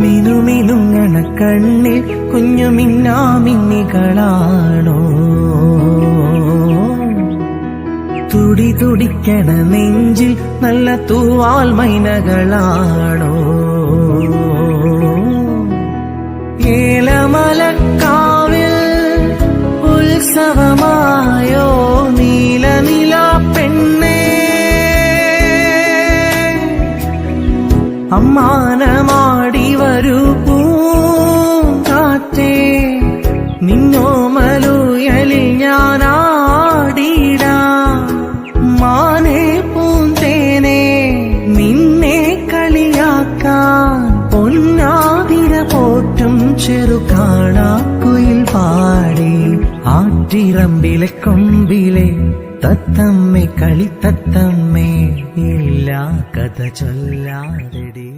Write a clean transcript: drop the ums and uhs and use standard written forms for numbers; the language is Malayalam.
മിനുമിനുങ്ങണ കണ്ണിൽ കുഞ്ഞു മിന്നാമിന്നികളാണോ? തുടി തുടിക്കണ നെഞ്ചിൽ നല്ല തൂവാൽ മൈനകളാണോ? ഏലമലക്കാവിൽ ഉത്സവമായോ നീലനില പെണ്ണേ? അമ്മാനമാടി വരൂ പൂങ്കാറ്റേ, നിന്നോമലുയലിൽ ഞാനാടിടാം. മാനേ പൂന്തേനെ നിന്നെ കളിയാക്കാൻ പൊന്നാതിര പോറ്റും ചെറുകാണാക്കുയിൽ പാടി. ആറ്റിറമ്പിലെ കൊമ്പിലെ തത്തമ്മേ കളിത്തത്തമ്മേ, ഇല്ലാ കഥ ചൊല്ലാതെടി.